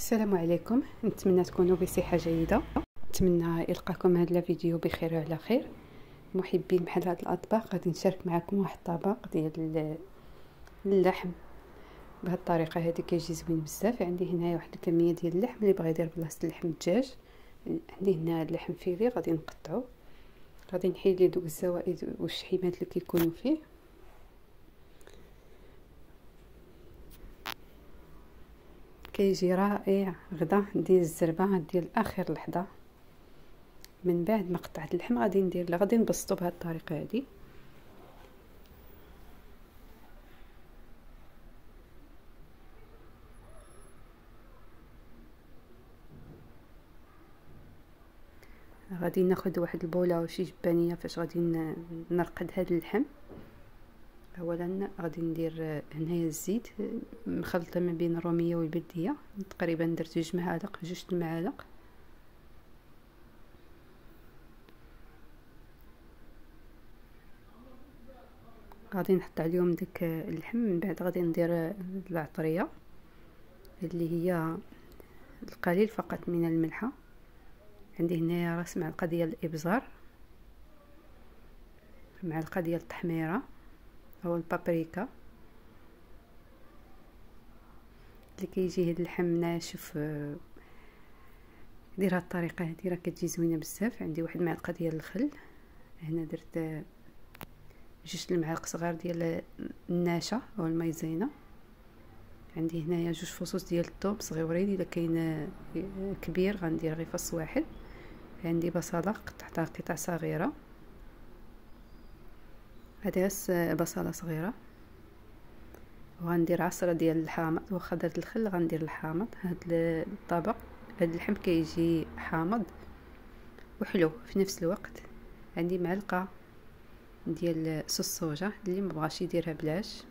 السلام عليكم. نتمنى تكونوا بصحه جيده. نتمنى يلقاكم هذا الفيديو بخير وعلى خير. محبين بحال هاد الاطباق غادي نشارك معكم واحد الطبق ديال اللحم بهذه الطريقه. هذه كيجي زوين بزاف. عندي هنا واحد الكميه ديال اللحم اللي بغى يدير بلاصه اللحم الدجاج. عندي هنا اللحم فيلي غادي نقطعو، غادي نحيد ليه دوك الزوائد والشحيمات اللي كيكونوا فيه. كيجي رائع. غدا ندير الزربه ديال اخر لحظه. من بعد ما قطعت اللحم غادي نبسطو بهذه الطريقه هذه. غادي ناخذ واحد البوله او شي جبانيه فاش غادي نرقد هذا اللحم. اولا غادي ندير هنايا الزيت مخلطه ما بين الروميه والبرديه، تقريبا درت 2 المعالق. غادي نحط عليهم داك اللحم. من بعد غادي ندير العطريه اللي هي القليل فقط من الملحه. عندي هنايا راس معلقه ديال الابزار، معلقه ديال التحميره او البابريكا. اللي كيجي هاد اللحم ناشف دير هاد الطريقه هادي راه كتجي زوينه بزاف. عندي واحد المعلقه ديال الخل، هنا درت 2 المعالق صغار ديال النشا او المايزينا. عندي هنايا 2 فصوص ديال الثوم صغيورين، الا كاين كبير غندير غير فص واحد. عندي بصله قطعتها قطع صغيره، هذه بصله صغيره. وغندير عصره ديال الحامض، واخا درت الخل غندير الحامض. هاد الطبق هاد اللحم كيجي حامض وحلو في نفس الوقت. عندي معلقه ديال صوص الصوجا، اللي ما بغاش يديرها بلاش.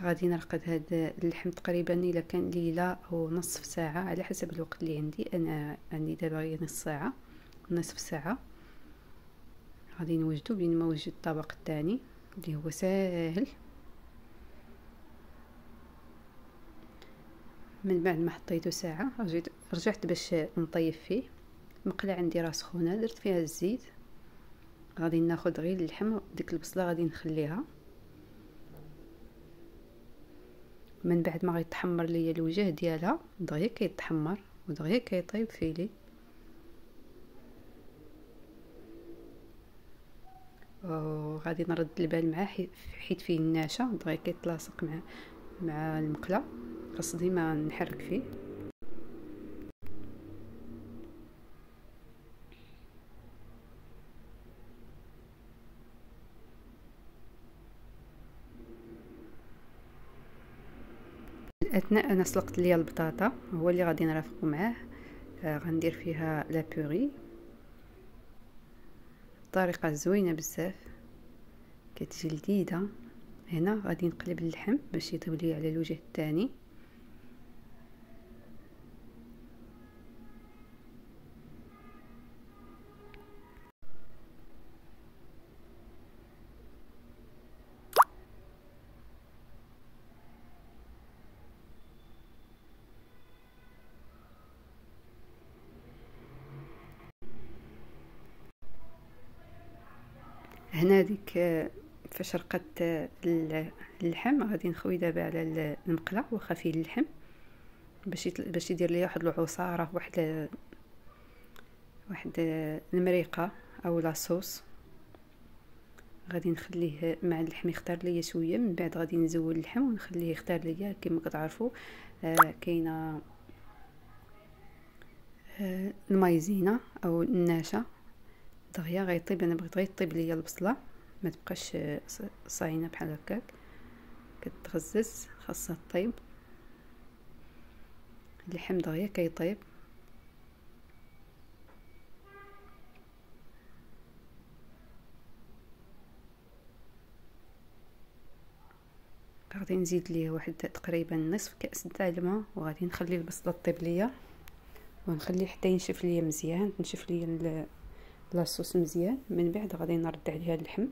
غادي نرقد هاد اللحم تقريبا الا كان ليله او نصف ساعه على حسب الوقت اللي عندي. انا عندي دابا غير نص ساعه نصف ساعه. غادي نوجدو بين ما وجد الطبق الثاني اللي هو ساهل. من بعد ما حطيته ساعه رجعت باش نطيب فيه. مقله عندي راه سخونه درت فيها الزيت. غادي ناخذ غير اللحم، ديك البصله غادي نخليها. من بعد ما غيتحمر ليا الوجه ديالها دغيا كيتحمر ودغيا كيطيب فيلي. وغادي نرد البال معاه حيت فيه النشا دغيا كيتلاصق مع المقله. خاص ديما نحرك فيه. اثناء انا سلقت ليا البطاطا هو اللي غادي نرافقو معاه. غندير فيها لا بوري. طريقه زوينه بزاف كتجي لذيذه. هنا غادي نقلب اللحم باش يطيب لي على الوجه الثاني. هنا ديك فاش رقدت اللحم غادي نخوي دابا على المقله واخا فيه اللحم باش يدير لي واحد العصاره، واحد المريقه او لاصوص. غادي نخليه مع اللحم يختار ليا شويه. من بعد غادي نزول اللحم ونخليه يختار ليا. كما كتعرفوا كاينه المايزينا او النشا دغيا غيطيب. انا بغيت غير طيب ليا البصله ما تبقاش صاينه بحال هكاك كتغزز، خاصها طيب. اللحم دغيا كيطيب. غادي نزيد ليه واحد تقريبا نصف كاس تاع الماء، وغادي نخلي البصله طيب ليا ونخليه حتى ينشف ليا مزيان. تنشف ليا لاصوص مزيان. من بعد غادي نرد عليها اللحم.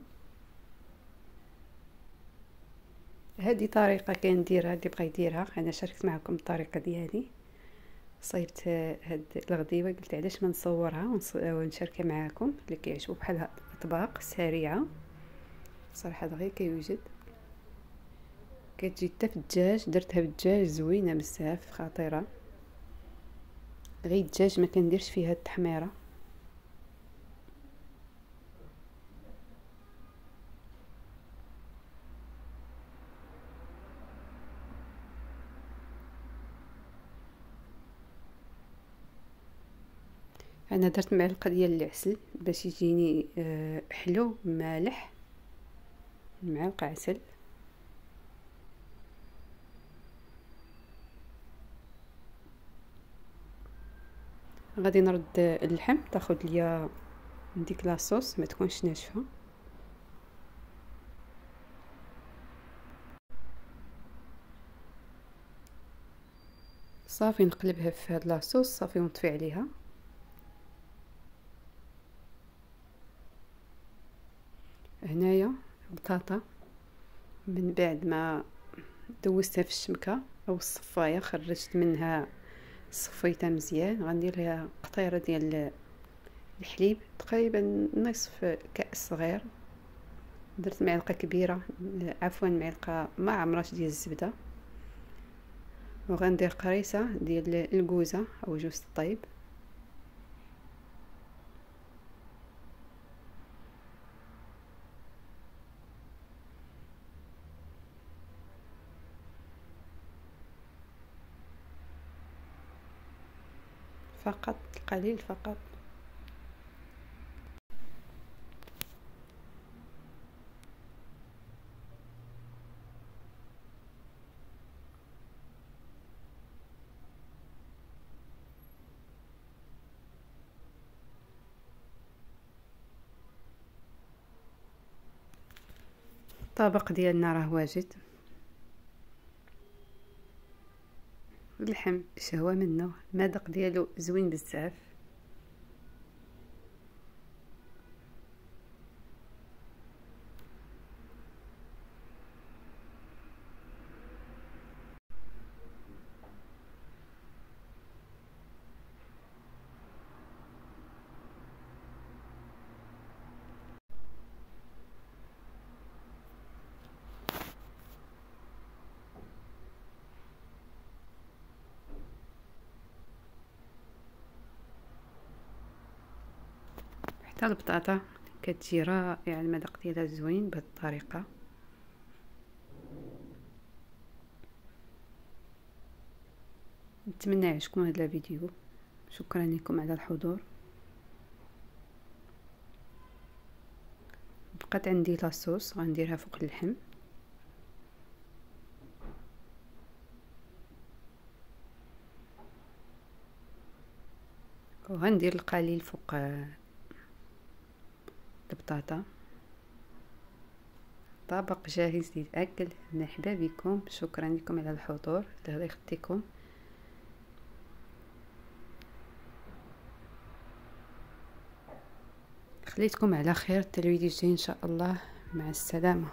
هذه طريقه كنديرها اللي بغى يديرها. انا شاركت معكم الطريقه ديالي. صايبت هاد الغديوه قلت علاش ما نصورها ونشاركها معكم اللي كيعجبو بحال هاد الاطباق سريعه صراحه دغيا كيوجد. كتجي حتى في الدجاج، درتها بالدجاج زوينه بزاف خطيره. غير الدجاج ما كنديرش فيها التحميره. انا درت معلقه ديال العسل باش يجيني حلو مالح، معلقه عسل. غادي نرد اللحم تاخد ليا ديك لاصوص ما تكونش ناشفه. صافي نقلبها في هاد لاصوص صافي ونطفي عليها. هنايا بطاطا من بعد ما دوزتها في الشمكه او الصفايه خرجت منها صفيتها مزيان، غندير لها قطيره ديال الحليب تقريبا نصف كأس صغير. درت معلقه كبيره عفوا معلقه ما عمرات ديال الزبده، وغندير قريصه ديال الكوزه او جوز الطيب. فقط القليل فقط. الطبق ديالنا راه واجد. اللحم شهوه منه، المذاق ديالو زوين بزاف. حتى البطاطا كتجي رائعه، المذاق ديالها زوين بهذه الطريقه. نتمنى يعجبكم هذا الفيديو. شكرا لكم على الحضور. بقات عندي لاصوص غنديرها فوق اللحم، وغندير القليل فوق البطاطا. طبق جاهز للأكل. مرحبا بكم، شكرا لكم على الحضور. الله يخليكم. خليتكم على خير. الفيديو الجاي ان شاء الله. مع السلامه.